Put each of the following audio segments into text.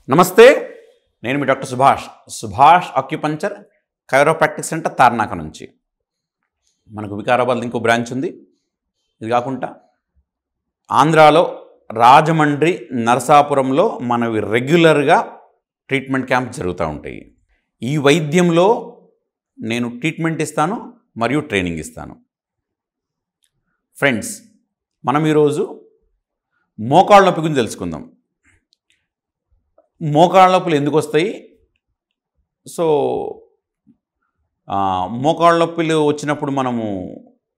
నమస్తే, నేను మీ doctor Subhash acupuncture chiropractic centre Tarnaka నుంచి. మనకు వికారాబాద్ ఇంకో బ్రాంచ్ ఉంది. ఇది కాకుండా ఆంధ్రాలో రాజమండ్రి, నరసాపురంలో మనవి రెగ్యులర్గా ట్రీట్మెంట్ క్యాంప్ జరుగుతూ ఉంటాయి. ఈ వైద్యంలో నేను ట్రీట్మెంట్ ఇస్తాను మరియు ట్రైనింగ్ ఇస్తాను. ఫ్రెండ్స్, మనం ఈరోజు మోకాళ్ళ నొప్పి గురించి తెలుసుకుందాం. మోకాళ్ళ నొప్పులు ఎందుకు వస్తాయి? సో మోకాళ్ళ నొప్పులు వచ్చినప్పుడు మనము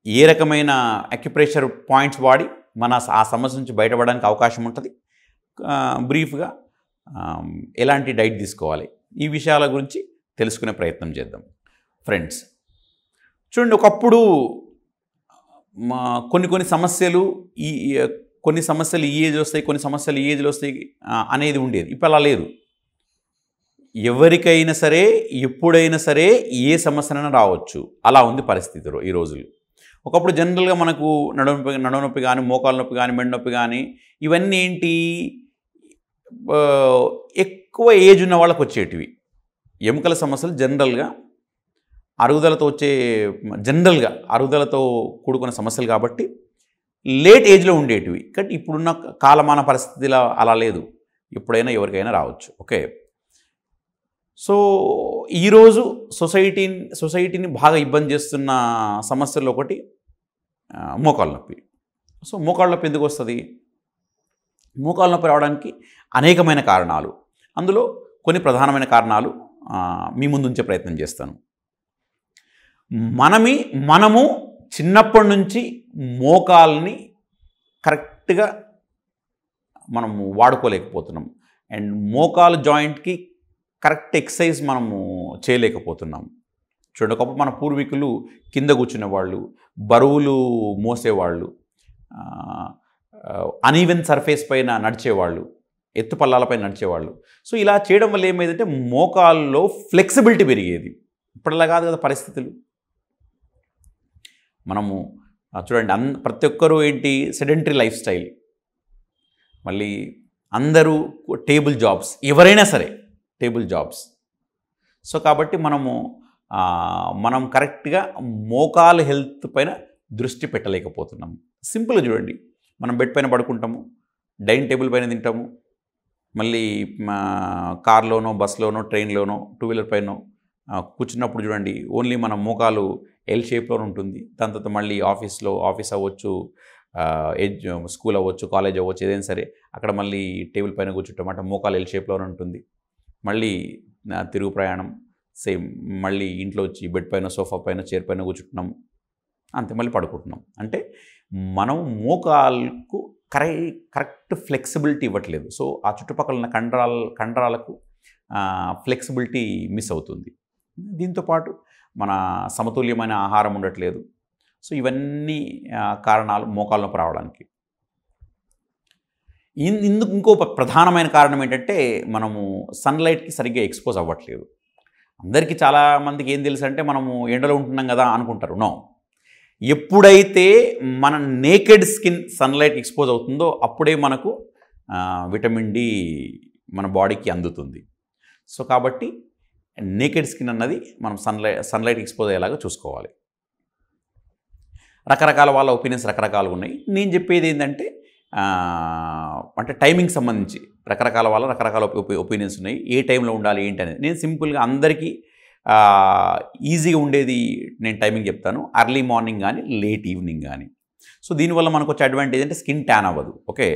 ఏ రకమైన అక్యుప్రెషర్ పాయింట్స్ వాడి మన ఆ సమస్య నుంచి బయటపడడానికి అవకాశం ఉంటుంది, బ్రీఫ్గా ఎలాంటి డైట్ తీసుకోవాలి, ఈ విషయాల గురించి తెలుసుకునే ప్రయత్నం చేద్దాం. ఫ్రెండ్స్ చూడండి, ఒకప్పుడు కొన్ని సమస్యలు కొన్ని సమస్యలు ఈ ఏజ్ వస్తాయి, కొన్ని సమస్యలు ఈ ఏజ్లో వస్తాయి అనేది ఉండేది. ఇప్పుడు అలా లేదు. ఎవరికైనా సరే ఎప్పుడైనా సరే ఏ సమస్యనైనా రావచ్చు. అలా ఉంది పరిస్థితులు ఈ రోజులు. ఒకప్పుడు జనరల్గా మనకు నడుము కానీ, మోకాలు నొప్పి కానీ, మెడ నొప్పి కానీ, ఇవన్నీ ఏంటి, ఎక్కువ ఏజ్ ఉన్న వాళ్ళకి వచ్చేటివి. ఎముకల సమస్యలు జనరల్గా అరుగుదలతో కూడుకున్న సమస్యలు కాబట్టి లేట్ ఏజ్లో ఉండేటివి. కానీ ఇప్పుడున్న కాలమాన పరిస్థితిలో అలా లేదు. ఎప్పుడైనా ఎవరికైనా రావచ్చు. ఓకే, సో ఈరోజు సొసైటీని బాగా ఇబ్బంది చేస్తున్న సమస్యల్లో ఒకటి మోకాళ్ళ నొప్పి. సో మోకాళ్ళ నొప్పి ఎందుకు వస్తుంది? మోకాళ్ళ నొప్పి రావడానికి అనేకమైన కారణాలు, అందులో కొన్ని ప్రధానమైన కారణాలు మీ ముందు ఉంచే ప్రయత్నం చేస్తాను. మనము చిన్నప్పటి నుంచి మోకాల్ని కరెక్ట్గా మనము వాడుకోలేకపోతున్నాం. అండ్ మోకాలు జాయింట్కి కరెక్ట్ ఎక్సర్సైజ్ మనము చేయలేకపోతున్నాం. చూడండి, ఒకప్పుడు మన పూర్వీకులు కింద కూర్చునేవాళ్ళు, బరువులు మోసేవాళ్ళు, అనీవెన్ సర్ఫేస్ పైన నడిచేవాళ్ళు, ఎత్తుపల్లాలపై నడిచేవాళ్ళు. సో ఇలా చేయడం వల్ల ఏమైందంటే మోకాల్లో ఫ్లెక్సిబిలిటీ పెరిగేది. ఇప్పుడలా కాదు కదా పరిస్థితులు. మనము చూడండి, ప్రతి ఒక్కరూ ఏంటి, సెడెంటరీ లైఫ్ స్టైల్, మళ్ళీ అందరూ టేబుల్ జాబ్స్, ఎవరైనా సరే టేబుల్ జాబ్స్. సో కాబట్టి మనం కరెక్ట్గా మోకాలు హెల్త్ పైన దృష్టి పెట్టలేకపోతున్నాము. సింపుల్గా చూడండి, మనం బెడ్ పైన పడుకుంటాము, డైనింగ్ టేబుల్ పైన తింటాము, మళ్ళీ కార్లోనో, బస్లోనో, ట్రైన్లోనో, టూ వీలర్ పైన కూర్చున్నప్పుడు చూడండి, ఓన్లీ మన మోకాలు ఎల్ షేప్లో ఉంటుంది. దాని తర్వాత మళ్ళీ ఆఫీస్ అవ్వచ్చు, స్కూల్ అవ్వచ్చు, కాలేజ్ అవ్వచ్చు, ఏదైనా సరే అక్కడ మళ్ళీ టేబుల్ పైన కూర్చుంటాం అంటే మోకాలు ఎల్ షేప్లోనే ఉంటుంది. మళ్ళీ తిరుగు ప్రయాణం సేమ్, మళ్ళీ ఇంట్లో వచ్చి బెడ్ పైన, సోఫా పైన, చైర్ పైన కూర్చుంటున్నాము, అంతే, మళ్ళీ పడుకుంటున్నాం. అంటే మనం మోకాలకు కరెక్ట్ ఫ్లెక్సిబిలిటీ ఇవ్వట్లేదు. సో ఆ చుట్టుపక్కల ఉన్న కండరాలకు ఫ్లెక్సిబిలిటీ మిస్ అవుతుంది. దీంతోపాటు మన సమతుల్యమైన ఆహారం ఉండట్లేదు. సో ఇవన్నీ కారణాలు మోకాళ్ళ నొప్పి రావడానికి. ఇంకో ప్రధానమైన కారణం ఏంటంటే మనము సన్లైట్కి సరిగ్గా ఎక్స్పోజ్ అవ్వట్లేదు. అందరికీ చాలామందికి ఏం తెలుసు అంటే మనము ఎండలో ఉంటున్నాం కదా అనుకుంటారు. నో, ఎప్పుడైతే మన నేకెడ్ స్కిన్ సన్లైట్కి ఎక్స్పోజ్ అవుతుందో అప్పుడే మనకు విటమిన్ డి మన బాడీకి అందుతుంది. సో కాబట్టి నేకెడ్ స్కిన్ అన్నది మనం సన్లైట్ ఎక్స్పోజ్ అయ్యేలాగా చూసుకోవాలి. రకరకాల వాళ్ళ ఒపీనియన్స్ రకరకాలుగా ఉన్నాయి. నేను చెప్పేది ఏంటంటే అంటే టైమింగ్ సంబంధించి రకరకాల ఒపీనియన్స్ ఉన్నాయి. ఏ టైంలో ఉండాలి ఏంటి అనేది నేను సింపుల్గా అందరికీ ఈజీగా ఉండేది నేను టైమింగ్ చెప్తాను. ఎర్లీ మార్నింగ్ కానీ, లేట్ ఈవినింగ్ కానీ. సో దీనివల్ల మనకు వచ్చే అడ్వాంటేజ్ అంటే స్కిన్ ట్యాన్ అవ్వదు. ఓకే,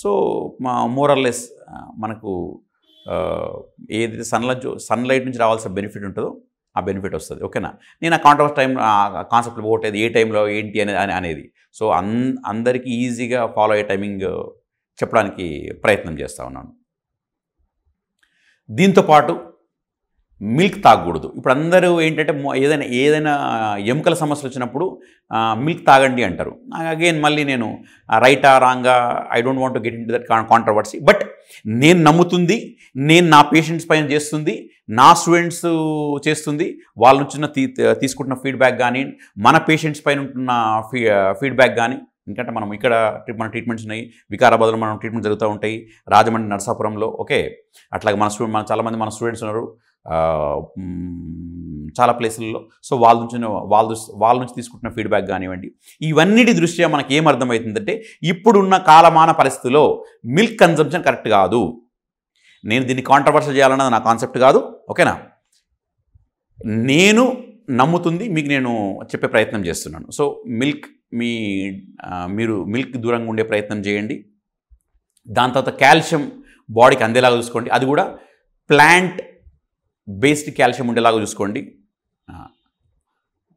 సో మోరల్లెస్ మనకు ఏదైతే సన్లైట్ నుంచి రావాల్సిన బెనిఫిట్ ఉంటుందో ఆ బెనిఫిట్ వస్తుంది. ఓకేనా, నేను ఆ కాన్సెప్ట్ పోగొట్టేది ఏ టైంలో ఏంటి అనేది. సో అందరికీ ఈజీగా ఫాలో అయ్యే టైమింగ్ చెప్పడానికి ప్రయత్నం చేస్తూ ఉన్నాను. దీంతోపాటు మిల్క్ తాగకూడదు. ఇప్పుడు అందరూ ఏంటంటే ఏదైనా ఎముకల సమస్యలు వచ్చినప్పుడు మిల్క్ తాగండి అంటారు. అగైన్ మళ్ళీ నేను రైటా రాంగా, I don't want to get into that controversy. But నేను నమ్ముతుంది, నేను నా పేషెంట్స్ పైన చేస్తుంది, నా స్టూడెంట్స్ చేస్తుంది, వాళ్ళ నుంచి తీసుకుంటున్న ఫీడ్బ్యాక్ కానీ, మన పేషెంట్స్ పైన ఉంటున్న ఫీడ్బ్యాక్ కానీ ఎందుకంటే మనం ఇక్కడ మన ట్రీట్మెంట్స్ ఉన్నాయి, వికారాబాద్లో మనం ట్రీట్మెంట్ జరుగుతూ ఉంటాయి, రాజమండ్రి నరసాపురంలో. ఓకే, అట్లాగే మన చాలామంది మన స్టూడెంట్స్ ఉన్నారు చాలా ప్లేసుల్లో. సో వాళ్ళ నుంచి తీసుకుంటున్న ఫీడ్బ్యాక్ కానివ్వండి, ఇవన్నిటి దృష్ట్యా మనకి ఏం అర్థమవుతుందంటే ఇప్పుడున్న కాలమాన పరిస్థితిలో మిల్క్ కన్జంప్షన్ కరెక్ట్ కాదు. నేను దీన్ని కాంట్రవర్షియల్ చేయాలన్నది నా కాన్సెప్ట్ కాదు. ఓకేనా, నేను నమ్ముతుంది మీకు నేను చెప్పే ప్రయత్నం చేస్తున్నాను. సో మీరు మిల్క్ దూరంగా ఉండే ప్రయత్నం చేయండి. దాని తర్వాత కాల్షియం బాడీకి అందేలాగా చూసుకోండి, అది కూడా ప్లాంట్ బేస్డ్ కాల్షియం ఉండేలాగా చూసుకోండి.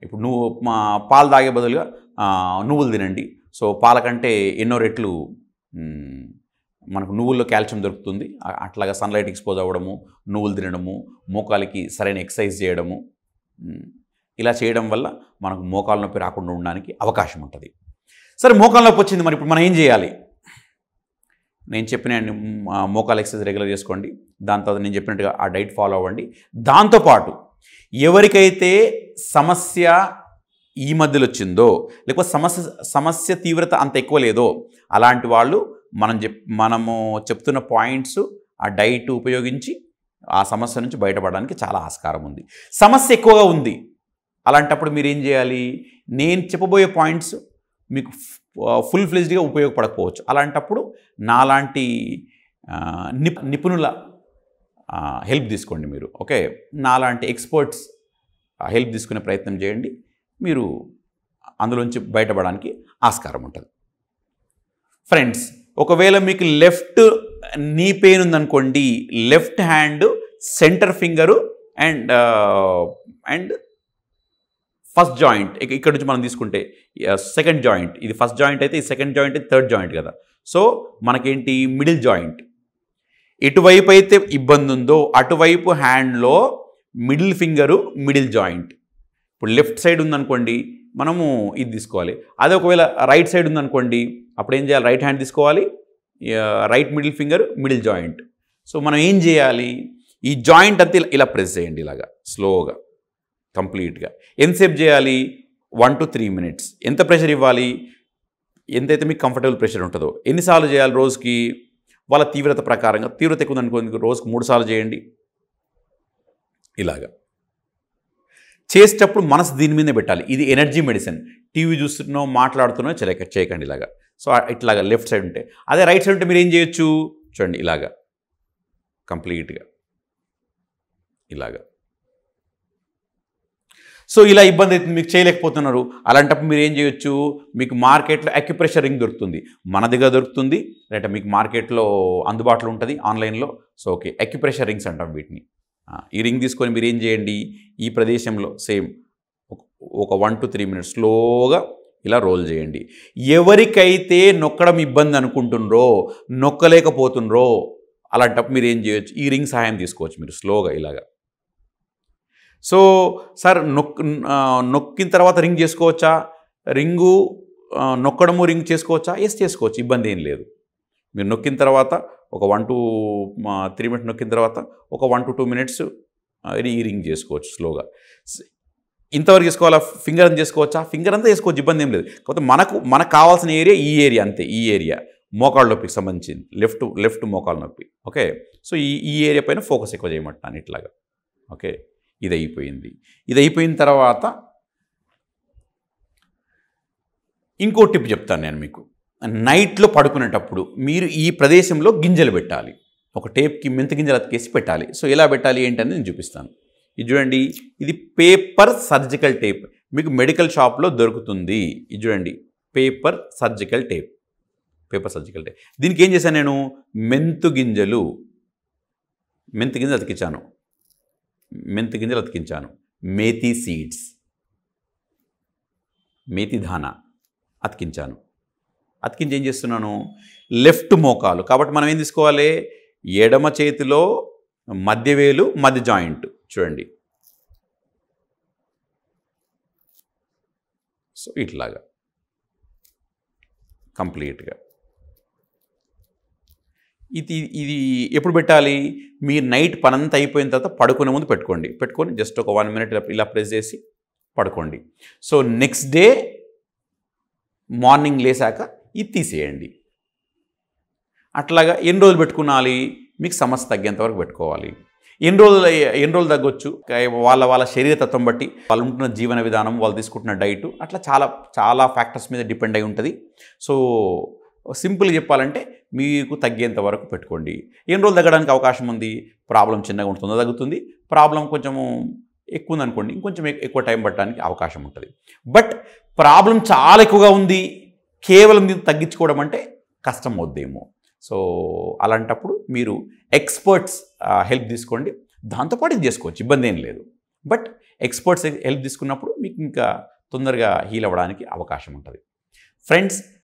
ఇప్పుడు పాలు తాగే బదులుగా నువ్వులు తినండి. సో పాల కంటే ఎన్నో రెట్లు మనకు నువ్వుల్లో కాల్షియం దొరుకుతుంది. అట్లాగా సన్లైట్ ఎక్స్పోజ్ అవ్వడము, నువ్వులు తినడము, మోకాలికి సరైన ఎక్సర్సైజ్ చేయడము, ఇలా చేయడం వల్ల మనకు మోకాలు నొప్పి రాకుండా ఉండడానికి అవకాశం ఉంటుంది. సరే, మోకాలు నొప్పి వచ్చింది, మరి ఇప్పుడు మనం ఏం చేయాలి? నేను చెప్పిన మోకాలు ఎక్సర్సైజ్ రెగ్యులర్ చేసుకోండి. దాని తర్వాత నేను చెప్పినట్టుగా ఆ డైట్ ఫాలో అవ్వండి. దాంతోపాటు ఎవరికైతే సమస్య ఈ మధ్యలో వచ్చిందో, లేకపోతే సమస్య తీవ్రత అంత ఎక్కువ లేదో, అలాంటి వాళ్ళు మనము చెప్తున్న పాయింట్స్ ఆ డైట్ ఉపయోగించి ఆ సమస్య నుంచి బయటపడడానికి చాలా ఆస్కారం ఉంది. సమస్య ఎక్కువగా ఉంది, అలాంటప్పుడు మీరు ఏం చేయాలి? నేను చెప్పబోయే పాయింట్స్ మీకు ఫుల్ ఫ్లెజ్డ్గా ఉపయోగపడకపోవచ్చు. అలాంటప్పుడు నాలాంటి నిపుణుల హెల్ప్ తీసుకోండి మీరు. ఓకే, నాలాంటి ఎక్స్పర్ట్స్ హెల్ప్ తీసుకునే ప్రయత్నం చేయండి. మీరు అందులోంచి బయటపడడానికి ఆస్కారం ఉంటుంది. ఫ్రెండ్స్, ఒకవేళ మీకు లెఫ్ట్ నీ పెయిన్ ఉందనుకోండి, left hand centre finger and first joint ఇక్కడ నుంచి మనం తీసుకుంటే సెకండ్ జాయింట్, ఇది ఫస్ట్ జాయింట్ అయితే ఈ సెకండ్ జాయింట్ అయితే థర్డ్ జాయింట్ కదా. సో మనకేంటి మిడిల్ జాయింట్, ఎటువైపు అయితే ఇబ్బంది ఉందో అటువైపు హ్యాండ్లో మిడిల్ ఫింగరు మిడిల్ జాయింట్. ఇప్పుడు లెఫ్ట్ సైడ్ ఉందనుకోండి మనము ఇది తీసుకోవాలి. అదే ఒకవేళ రైట్ సైడ్ ఉందనుకోండి అప్పుడు ఏం చేయాలి? రైట్ హ్యాండ్ తీసుకోవాలి, right middle finger middle joint. So మనం ఏం చేయాలి? ఈ జాయింట్ అంతా ఇలా ప్రెస్ చేయండి, ఇలాగా స్లోగా కంప్లీట్గా. ఎంతసేపు చేయాలి? 1 to 3 minutes. ఎంత ప్రెషర్ ఇవ్వాలి? ఎంతైతే మీకు కంఫర్టబుల్ ప్రెషర్ ఉంటుందో. ఎన్నిసార్లు చేయాలి రోజుకి? వాళ్ళ తీవ్రత ప్రకారంగా. తీవ్రత ఎక్కువ ఉందనుకోండి రోజుకు 3 సార్లు చేయండి. ఇలాగా చేసేటప్పుడు మనసు దీని మీదే పెట్టాలి. ఇది ఎనర్జీ మెడిసిన్. టీవీ చూస్తున్నావు, మాట్లాడుతున్నావు చేయకండి ఇలాగా. సో ఇట్లాగా లెఫ్ట్ సైడ్ ఉంటే. అదే రైట్ సైడ్ ఉంటే మీరు ఏం చేయొచ్చు? చూడండి, ఇలాగా కంప్లీట్గా ఇలాగా. సో ఇలా ఇబ్బంది అవుతుంది, మీకు చేయలేకపోతున్నారు. అలాంటప్పుడు మీరు ఏం చేయొచ్చు? మీకు మార్కెట్లో అక్యుప్రెషర్ రింగ్ దొరుకుతుంది, మన దగ్గర దొరుకుతుంది, లేదంటే మీకు మార్కెట్లో అందుబాటులో ఉంటుంది ఆన్లైన్లో. సో ఓకే, అక్యుప్రెషర్ రింగ్స్ అంటాం వీటిని. ఈ రింగ్ తీసుకొని మీరు ఏం చేయండి? ఈ ప్రదేశంలో సేమ్ ఒక 1 to 3 minutes స్లోగా ఇలా రోల్ చేయండి. ఎవరికైతే నొక్కడం ఇబ్బంది అనుకుంటున్నారో, నొక్కలేకపోతున్నారో, అలాంటప్పుడు మీరు ఏం చేయొచ్చు? ఈ రింగ్ సహాయం తీసుకోవచ్చు మీరు స్లోగా ఇలాగా. సో సార్ నొక్కిన తర్వాత రింగ్ చేసుకోవచ్చా? నొక్కడము రింగ్ చేసుకోవచ్చా? ఎస్, చేసుకోవచ్చు, ఇబ్బంది ఏం లేదు. మీరు నొక్కిన తర్వాత ఒక 1 to 3 minutes నొక్కిన తర్వాత ఒక 1 to 2 minutes ఈ రింగ్ చేసుకోవచ్చు స్లోగా. ఇంతవరకు చేసుకోవాలా? ఫింగర్ అంతా చేసుకోవచ్చా? ఫింగర్ అంతా చేసుకోవచ్చు, ఇబ్బంది ఏం లేదు. కాకపోతే మనకు కావాల్సిన ఏరియా ఈ ఏరియా అంతే. ఈ ఏరియా మోకాళ్ళ నొప్పికి సంబంధించింది, లెఫ్ట్ మోకాళ్ళ నొప్పి. ఓకే, సో ఈ ఏరియా పైన ఫోకస్ ఎక్కువ చేయమంటాను ఇట్లాగా. ఓకే, ఇది అయిపోయిన తర్వాత ఇంకో టిప్ చెప్తాను నేను మీకు. నైట్లో పడుకునేటప్పుడు మీరు ఈ ప్రదేశంలో గింజలు పెట్టాలి. ఒక టేప్కి మెంతి గింజలు అతికేసి పెట్టాలి. సో ఎలా పెట్టాలి ఏంటని నేను చూపిస్తాను. ఇది చూడండి, ఇది పేపర్ సర్జికల్ టేప్, మీకు మెడికల్ షాప్లో దొరుకుతుంది. ఇది చూడండి, పేపర్ సర్జికల్ టేప్. దీనికి ఏం చేశాను నేను? మెంతి గింజలు అతికించాను. మేతి సీడ్స్, మేతి దానా అతికించి ఏం చేస్తున్నాను? లెఫ్ట్ మోకాలు కాబట్టి మనం ఏం తీసుకోవాలి? ఎడమ చేతిలో మధ్యవేలు మధ్య జాయింట్ చూడండి. సో ఇట్లాగా కంప్లీట్గా ఇది ఎప్పుడు పెట్టాలి? మీరు నైట్ పనంతా అయిపోయిన తర్వాత పడుకునే ముందు పెట్టుకొని జస్ట్ ఒక 1 minute ఇలా ప్రెస్ చేసి పడుకోండి. సో నెక్స్ట్ డే మార్నింగ్ లేసాక ఇది తీసేయండి. అట్లాగా ఎన్ని రోజులు పెట్టుకున్నాలి? మీకు సమస్య తగ్గేంత వరకు పెట్టుకోవాలి. ఎన్ని రోజులు తగ్గొచ్చు? వాళ్ళ శరీరతత్వం బట్టి, వాళ్ళు ఉంటున్న జీవన విధానం, వాళ్ళు తీసుకుంటున్న డైటు, అట్లా చాలా చాలా ఫ్యాక్టర్స్ మీద డిపెండ్ అయి ఉంటుంది. సో సింపుల్గా చెప్పాలంటే మీకు తగ్గేంత వరకు పెట్టుకోండి. ఎన్ని రోజులు తగ్గడానికి అవకాశం ఉంది? ప్రాబ్లం చిన్నగా ఉంటుందో తగ్గుతుంది, ప్రాబ్లం కొంచెము ఎక్కువ ఉందనుకోండి ఇంకొంచెం ఎక్కువ టైం పట్టడానికి అవకాశం ఉంటుంది. బట్ ప్రాబ్లం చాలా ఎక్కువగా ఉంది, కేవలం దీన్ని తగ్గించుకోవడం అంటే కష్టం అవుద్దేమో. సో అలాంటప్పుడు మీరు ఎక్స్పర్ట్స్ హెల్ప్ తీసుకోండి. దాంతోపాటు ఇది చేసుకోవచ్చు, ఇబ్బంది ఏం లేదు. బట్ ఎక్స్పర్ట్స్ హెల్ప్ తీసుకున్నప్పుడు మీకు ఇంకా తొందరగా హీల్ అవ్వడానికి అవకాశం ఉంటుంది. ఫ్రెండ్స్,